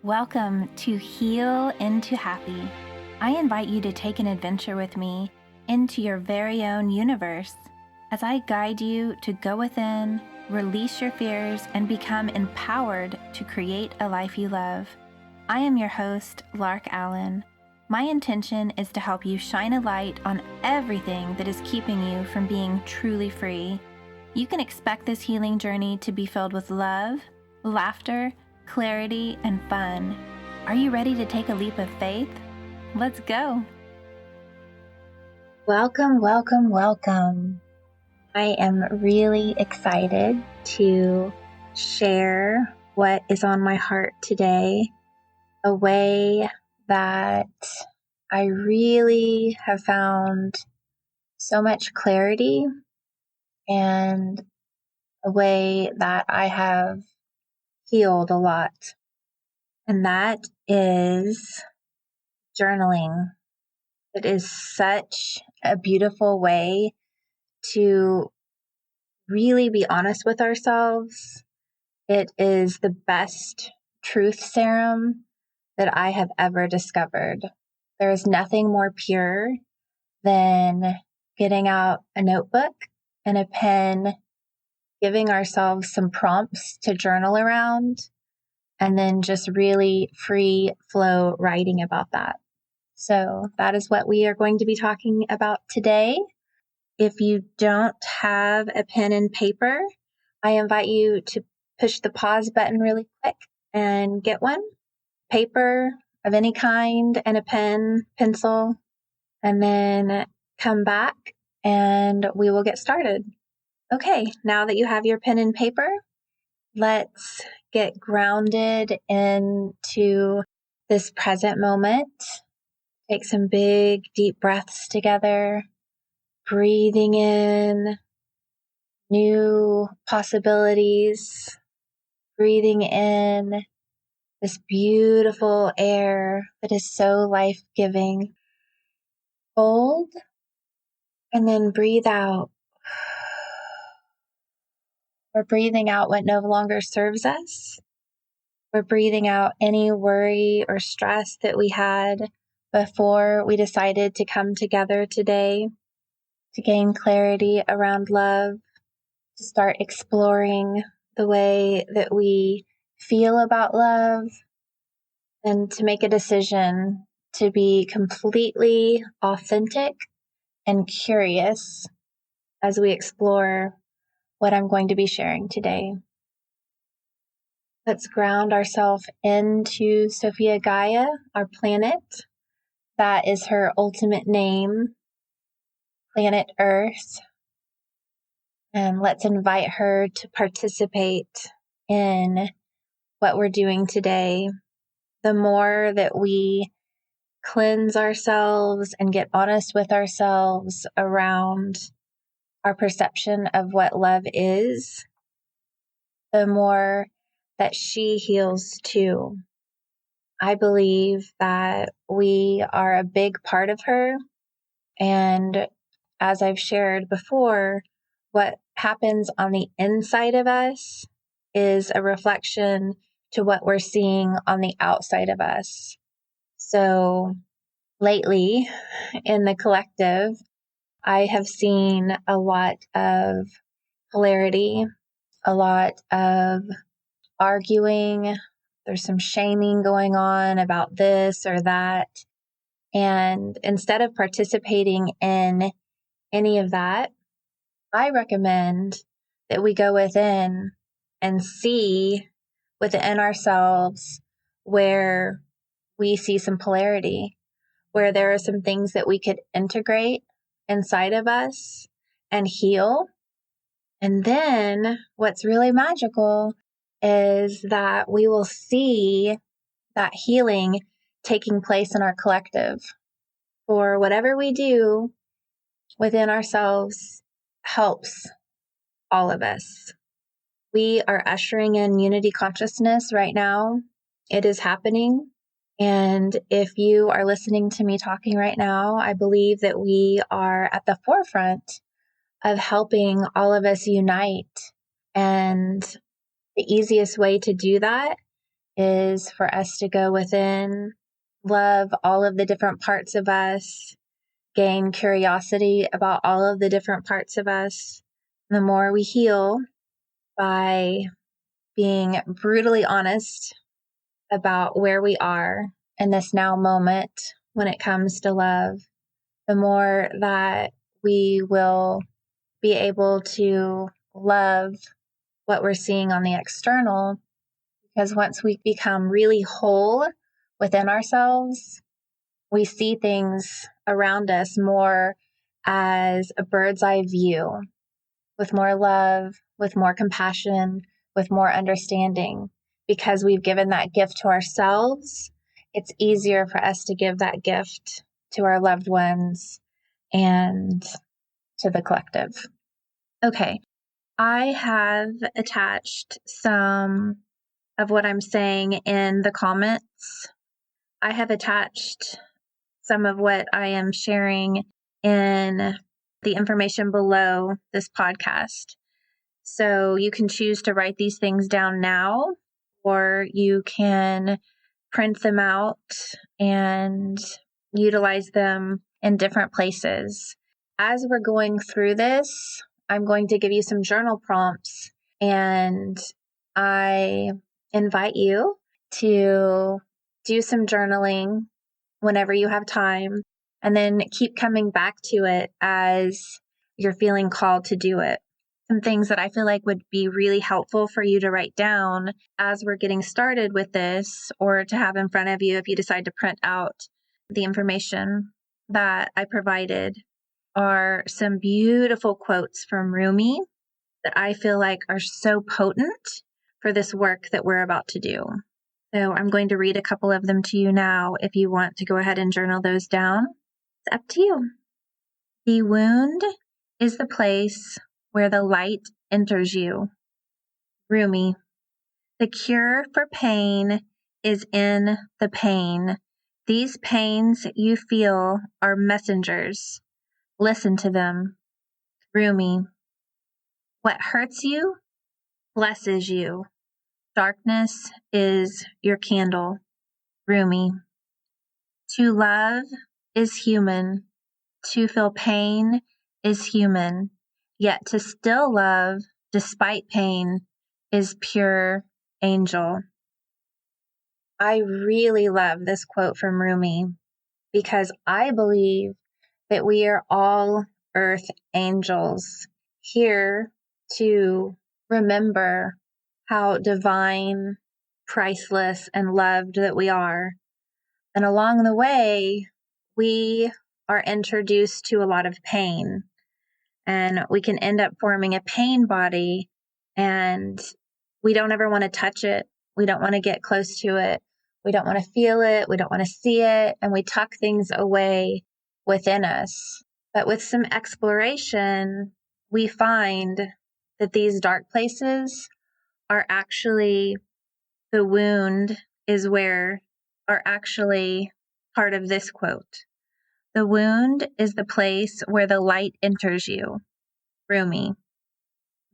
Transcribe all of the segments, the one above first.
Welcome to Heal into Happy. I invite you to take an adventure with me into your very own universe as I guide you to go within, release your fears, and become empowered to create a life you love. I am your host, Lark Allen. My intention is to help you shine a light on everything that is keeping you from being truly free. You can expect this healing journey to be filled with love, laughter, clarity, and fun. Are you ready to take a leap of faith? Let's go. Welcome, welcome, welcome. I am really excited to share what is on my heart today, a way that I really have found so much clarity and a way that I have healed a lot. And that is journaling. It is such a beautiful way to really be honest with ourselves. It is the best truth serum that I have ever discovered. There is nothing more pure than getting out a notebook and a pen, giving ourselves some prompts to journal around, and then just really free flow writing about that. So that is what we are going to be talking about today. If you don't have a pen and paper, I invite you to push the pause button really quick and get one. Paper of any kind and a pen, pencil, and then come back and we will get started. Okay, now that you have your pen and paper, let's get grounded into this present moment. Take some big, deep breaths together, breathing in new possibilities, breathing in this beautiful air that is so life-giving. Hold, and then breathe out. We're breathing out what no longer serves us. We're breathing out any worry or stress that we had before we decided to come together today to gain clarity around love, to start exploring the way that we feel about love, and to make a decision to be completely authentic and curious as we explore what I'm going to be sharing today. Let's ground ourselves into Sophia Gaia, our planet. That is her ultimate name, planet Earth. And let's invite her to participate in what we're doing today. The more that we cleanse ourselves and get honest with ourselves around our perception of what love is, the more that she heals too. I believe that we are a big part of her. And as I've shared before, what happens on the inside of us is a reflection to what we're seeing on the outside of us. So lately in the collective, I have seen a lot of polarity, a lot of arguing. There's some shaming going on about this or that. And instead of participating in any of that, I recommend that we go within and see within ourselves where we see some polarity, where there are some things that we could integrate inside of us and heal. And then what's really magical is that we will see that healing taking place in our collective. For whatever we do within ourselves helps all of us. We are ushering in unity consciousness right now. It is happening. And if you are listening to me talking right now, I believe that we are at the forefront of helping all of us unite. And the easiest way to do that is for us to go within, love all of the different parts of us, gain curiosity about all of the different parts of us. The more we heal by being brutally honest about where we are in this now moment when it comes to love, the more that we will be able to love what we're seeing on the external. Because once we become really whole within ourselves, we see things around us more as a bird's eye view, with more love, with more compassion, with more understanding. Because we've given that gift to ourselves, it's easier for us to give that gift to our loved ones and to the collective. Okay, I have attached some of what I'm saying in the comments. I have attached some of what I am sharing in the information below this podcast. So you can choose to write these things down now, or you can print them out and utilize them in different places. As we're going through this, I'm going to give you some journal prompts, and I invite you to do some journaling whenever you have time, and then keep coming back to it as you're feeling called to do it. Some things that I feel like would be really helpful for you to write down as we're getting started with this, or to have in front of you if you decide to print out the information that I provided, are some beautiful quotes from Rumi that I feel like are so potent for this work that we're about to do. So I'm going to read a couple of them to you now. If you want to go ahead and journal those down, it's up to you. The wound is the place where the light enters you. Rumi. The cure for pain is in the pain. These pains you feel are messengers. Listen to them. Rumi. What hurts you blesses you. Darkness is your candle. Rumi. To love is human. To feel pain is human. Yet to still love despite pain is pure angel. I really love this quote from Rumi because I believe that we are all earth angels here to remember how divine, priceless, and loved that we are. And along the way, we are introduced to a lot of pain, and we can end up forming a pain body, and we don't ever want to touch it. We don't want to get close to it. We don't want to feel it. We don't want to see it. And we tuck things away within us. But with some exploration, we find that these dark places are actually the wound is where are actually part of this quote. The wound is the place where the light enters you. Rumi.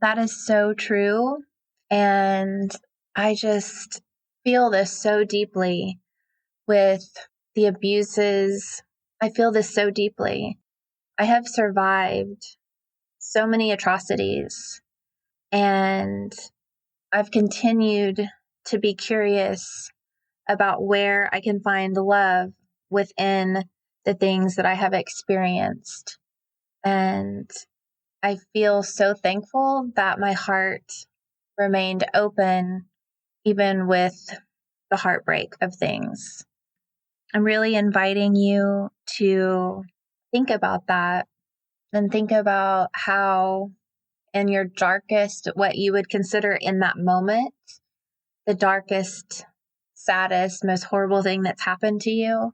That is so true. And I just feel this so deeply with the abuses. I feel this so deeply. I have survived so many atrocities, and I've continued to be curious about where I can find love within the things that I have experienced. And I feel so thankful that my heart remained open even with the heartbreak of things. I'm really inviting you to think about that and think about how in your darkest, what you would consider in that moment, the darkest, saddest, most horrible thing that's happened to you,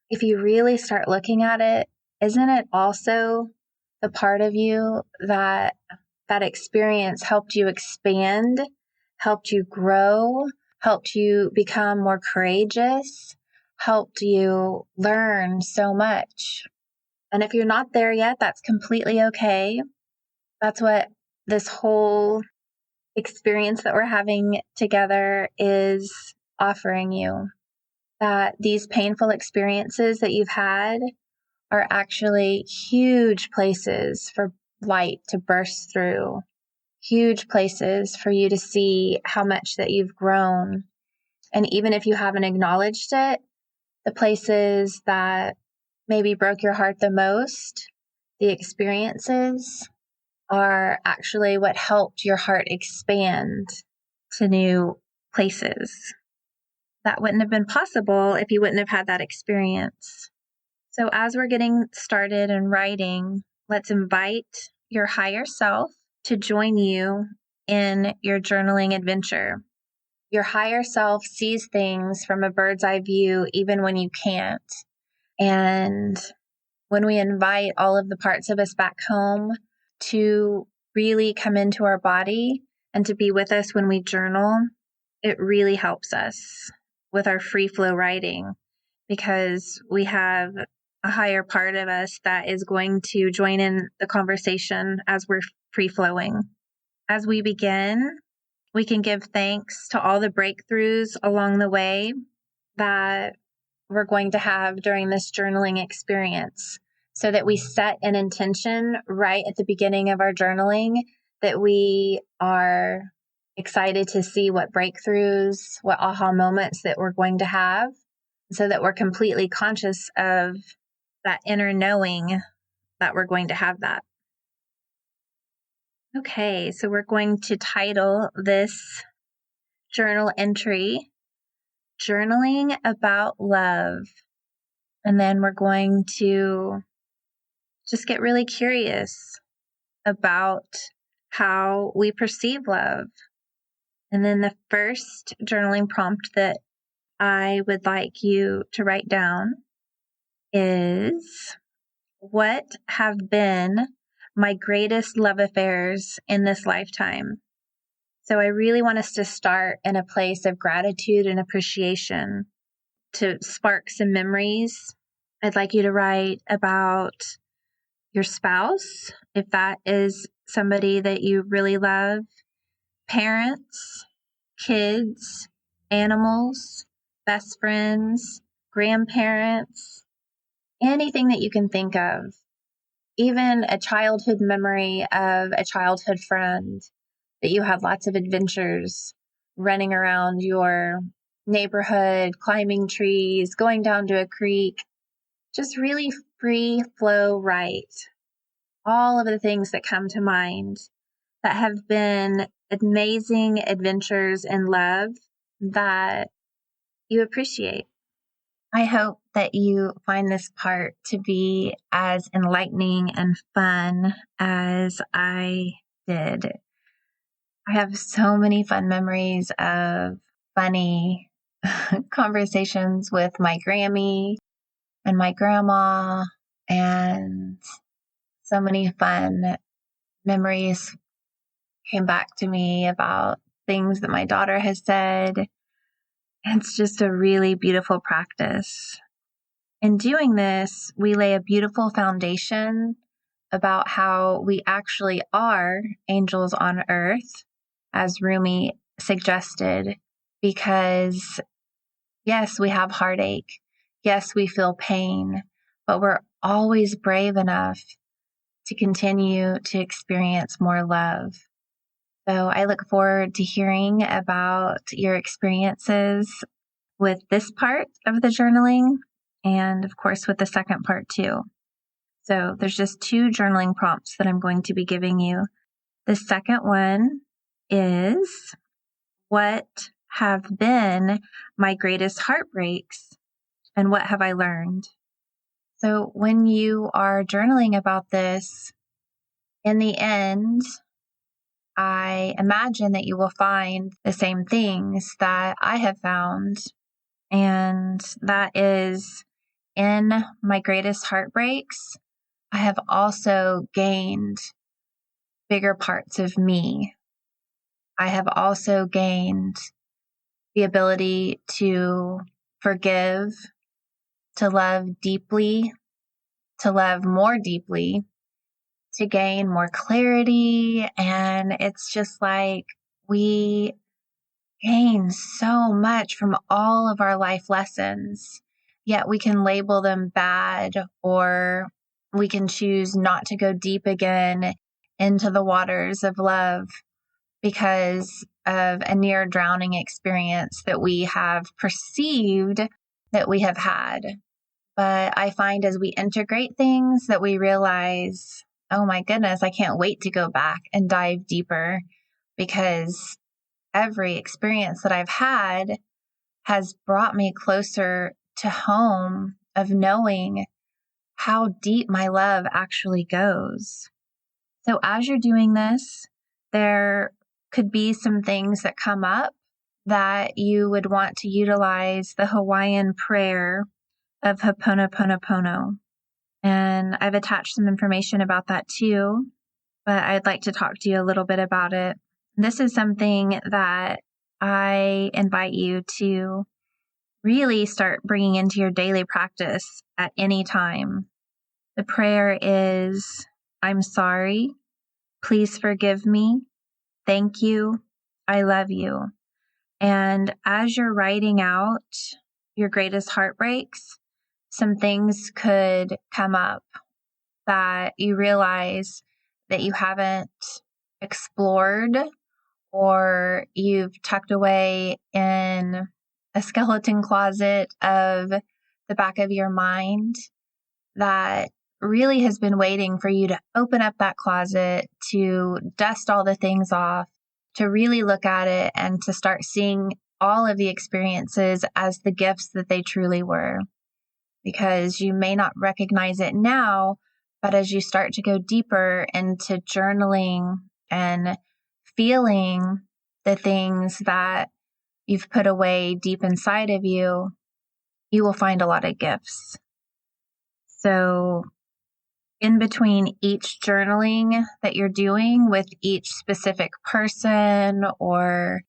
if you really start looking at it, isn't it also the part of you that experience helped you expand, helped you grow, helped you become more courageous, helped you learn so much? And if you're not there yet, that's completely okay. That's what this whole experience that we're having together is offering you, that these painful experiences that you've had are actually huge places for light to burst through, huge places for you to see how much that you've grown. And even if you haven't acknowledged it, the places that maybe broke your heart the most, the experiences, are actually what helped your heart expand to new places. That wouldn't have been possible if you wouldn't have had that experience. So as we're getting started and writing, let's invite your higher self to join you in your journaling adventure. Your higher self sees things from a bird's eye view, even when you can't. And when we invite all of the parts of us back home to really come into our body and to be with us when we journal, it really helps us with our free flow writing, because we have a higher part of us that is going to join in the conversation as we're free flowing. As we begin, we can give thanks to all the breakthroughs along the way that we're going to have during this journaling experience, so that we set an intention right at the beginning of our journaling that we are excited to see what breakthroughs, what aha moments that we're going to have, so that we're completely conscious of that inner knowing that we're going to have that. Okay, so we're going to title this journal entry, Journaling About Love. And then we're going to just get really curious about how we perceive love. And then the first journaling prompt that I would like you to write down is, what have been my greatest love affairs in this lifetime? So I really want us to start in a place of gratitude and appreciation to spark some memories. I'd like you to write about your spouse, if that is somebody that you really love, parents, kids, animals, best friends, grandparents, anything that you can think of, even a childhood memory of a childhood friend that you had lots of adventures running around your neighborhood, climbing trees, going down to a creek. Just really free flow write all of the things that come to mind that have been amazing adventures in love that you appreciate. I hope that you find this part to be as enlightening and fun as I did. I have so many fun memories of funny conversations with my Grammy and my grandma, and so many fun memories came back to me about things that my daughter has said. It's just a really beautiful practice. In doing this, we lay a beautiful foundation about how we actually are angels on earth, as Rumi suggested, because yes, we have heartache. Yes, we feel pain, but we're always brave enough to continue to experience more love. So I look forward to hearing about your experiences with this part of the journaling, and of course with the second part too. So there's just 2 journaling prompts that I'm going to be giving you. The second one is, what have been my greatest heartbreaks and what have I learned? So when you are journaling about this, in the end, I imagine that you will find the same things that I have found. And that is, in my greatest heartbreaks, I have also gained bigger parts of me. I have also gained the ability to forgive, to love deeply, to love more deeply, to gain more clarity. And it's just like we gain so much from all of our life lessons, yet we can label them bad, or we can choose not to go deep again into the waters of love because of a near drowning experience that we have perceived that we have had. But I find as we integrate things that we realize, oh my goodness, I can't wait to go back and dive deeper, because every experience that I've had has brought me closer to home of knowing how deep my love actually goes. So as you're doing this, there could be some things that come up that you would want to utilize the Hawaiian prayer of Ho'oponopono. And I've attached some information about that too, but I'd like to talk to you a little bit about it. This is something that I invite you to really start bringing into your daily practice at any time. The prayer is, I'm sorry, please forgive me, thank you, I love you. And as you're writing out your greatest heartbreaks, some things could come up that you realize that you haven't explored, or you've tucked away in a skeleton closet of the back of your mind that really has been waiting for you to open up that closet, to dust all the things off, to really look at it and to start seeing all of the experiences as the gifts that they truly were. Because you may not recognize it now, but as you start to go deeper into journaling and feeling the things that you've put away deep inside of you, you will find a lot of gifts. So in between each journaling that you're doing with each specific person or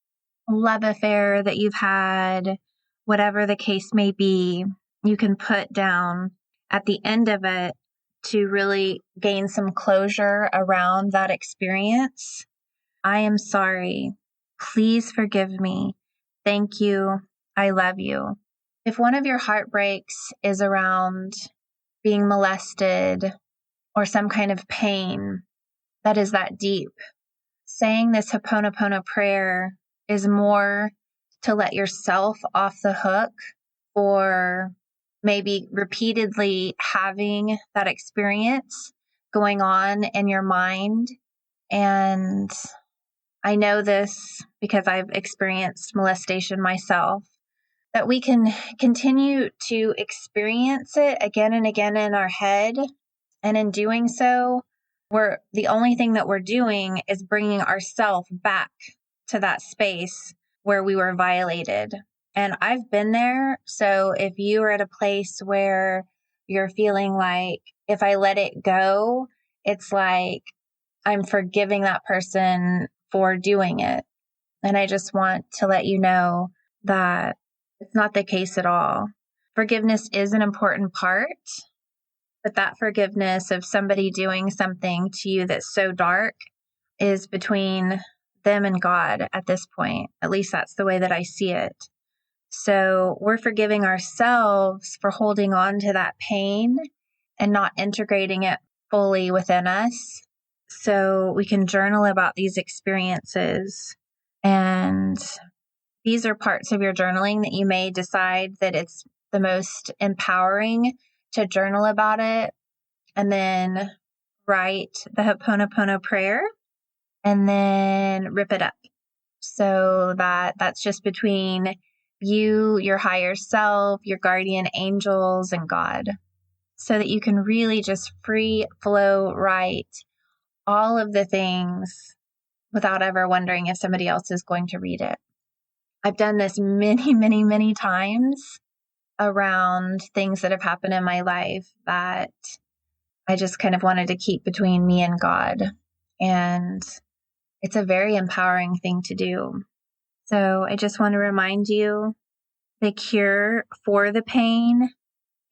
love affair that you've had, whatever the case may be, you can put down at the end of it to really gain some closure around that experience. I am sorry. Please forgive me. Thank you. I love you. If one of your heartbreaks is around being molested or some kind of pain that is that deep, saying this Ho'oponopono prayer is more to let yourself off the hook for maybe repeatedly having that experience going on in your mind. And I know this because I've experienced molestation myself, that we can continue to experience it again and again in our head. And in doing so, the only thing that we're doing is bringing ourselves back to that space where we were violated. And I've been there. So if you are at a place where you're feeling like, if I let it go, it's like I'm forgiving that person for doing it. And I just want to let you know that it's not the case at all. Forgiveness is an important part, but that forgiveness of somebody doing something to you that's so dark is between them and God at this point. At least that's the way that I see it. So we're forgiving ourselves for holding on to that pain and not integrating it fully within us. So we can journal about these experiences. And these are parts of your journaling that you may decide that it's the most empowering to journal about it, and then write the Ho'oponopono prayer and then rip it up. So that's just between you, your higher self, your guardian angels, and God, so that you can really just free flow write all of the things without ever wondering if somebody else is going to read it. I've done this many, many, many times around things that have happened in my life that I just kind of wanted to keep between me and God. And it's a very empowering thing to do. So I just want to remind you, the cure for the pain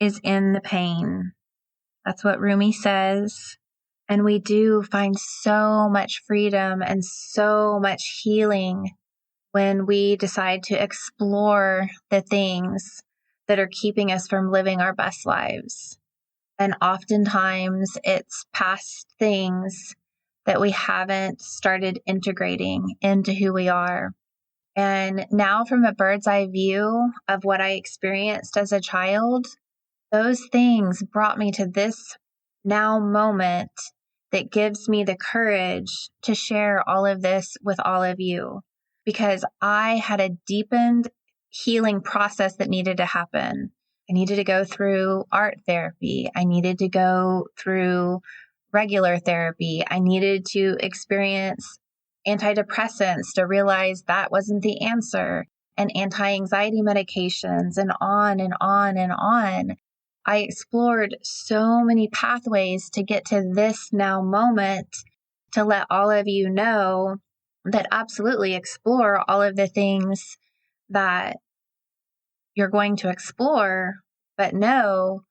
is in the pain. That's what Rumi says. And we do find so much freedom and so much healing when we decide to explore the things that are keeping us from living our best lives. And oftentimes it's past things that we haven't started integrating into who we are. And now, from a bird's eye view of what I experienced as a child, those things brought me to this now moment that gives me the courage to share all of this with all of you, because I had a deepened healing process that needed to happen. I needed to go through art therapy. I needed to go through regular therapy. I needed to experience antidepressants to realize that wasn't the answer, and anti-anxiety medications, and on and on and on. I explored so many pathways to get to this now moment to let all of you know that absolutely explore all of the things that you're going to explore, but know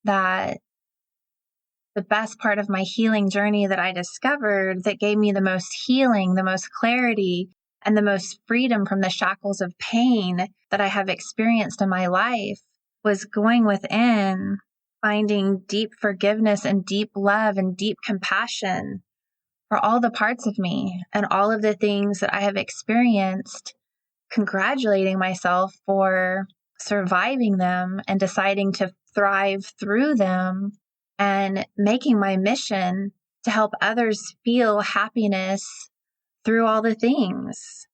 that the best part of my healing journey that I discovered that gave me the most healing, the most clarity, and the most freedom from the shackles of pain that I have experienced in my life was going within, finding deep forgiveness and deep love and deep compassion for all the parts of me and all of the things that I have experienced, congratulating myself for surviving them and deciding to thrive through them, and making my mission to help others feel happiness through all the things.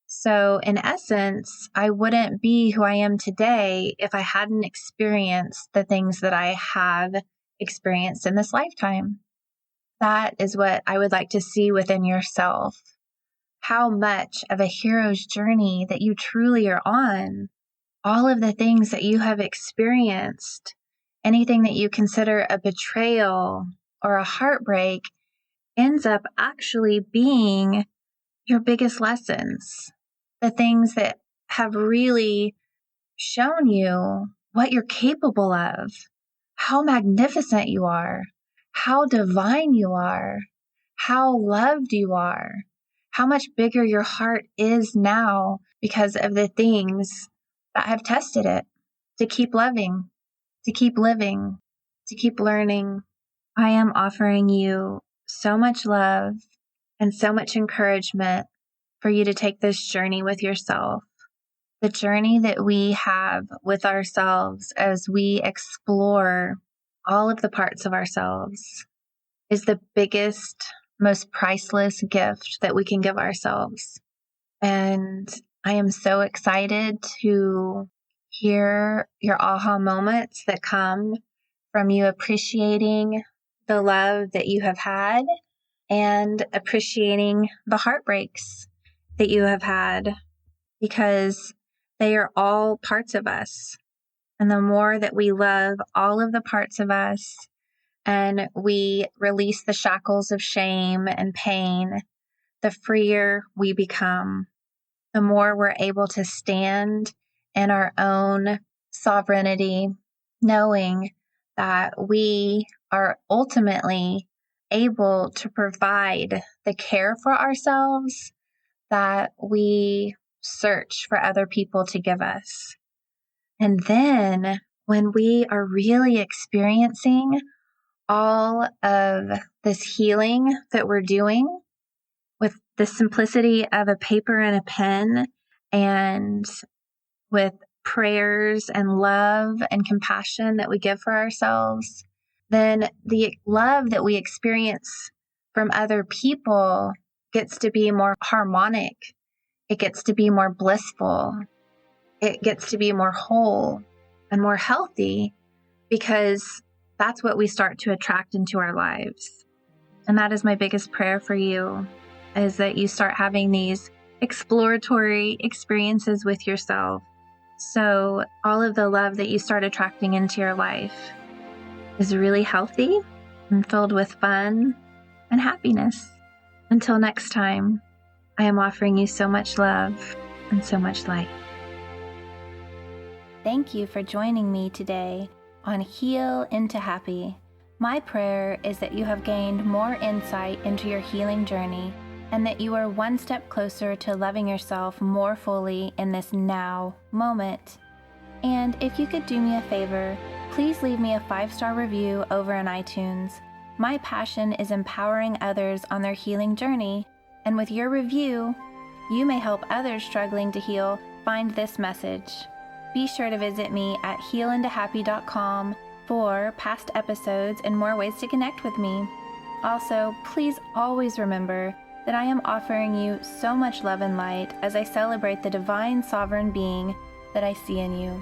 So in essence, I wouldn't be who I am today if I hadn't experienced the things that I have experienced in this lifetime. That is what I would like to see within yourself. How much of a hero's journey that you truly are on. All of the things that you have experienced, anything that you consider a betrayal or a heartbreak, ends up actually being your biggest lessons. The things that have really shown you what you're capable of, how magnificent you are, how divine you are, how loved you are, how much bigger your heart is now because of the things that have tested it, to keep loving, to keep living, to keep learning. I am offering you so much love and so much encouragement for you to take this journey with yourself. The journey that we have with ourselves as we explore all of the parts of ourselves is the biggest, most priceless gift that we can give ourselves. And I am so excited to hear your aha moments that come from you appreciating the love that you have had and appreciating the heartbreaks that you have had, because they are all parts of us. And the more that we love all of the parts of us and we release the shackles of shame and pain, the freer we become. The more we're able to stand in our own sovereignty, knowing that we are ultimately able to provide the care for ourselves that we search for other people to give us. And then when we are really experiencing all of this healing that we're doing with the simplicity of a paper and a pen, and with prayers and love and compassion that we give for ourselves, then the love that we experience from other people gets to be more harmonic. It gets to be more blissful. It gets to be more whole and more healthy, because that's what we start to attract into our lives. And that is my biggest prayer for you, is that you start having these exploratory experiences with yourself. So all of the love that you start attracting into your life is really healthy and filled with fun and happiness. Until next time, I am offering you so much love and so much light. Thank you for joining me today on Heal into Happy. My prayer is that you have gained more insight into your healing journey and that you are one step closer to loving yourself more fully in this now moment. And if you could do me a favor, please leave me a 5-star review over on iTunes. My passion is empowering others on their healing journey, and with your review, you may help others struggling to heal find this message. Be sure to visit me at healintohappy.com for past episodes and more ways to connect with me. Also, please always remember that I am offering you so much love and light as I celebrate the divine sovereign being that I see in you.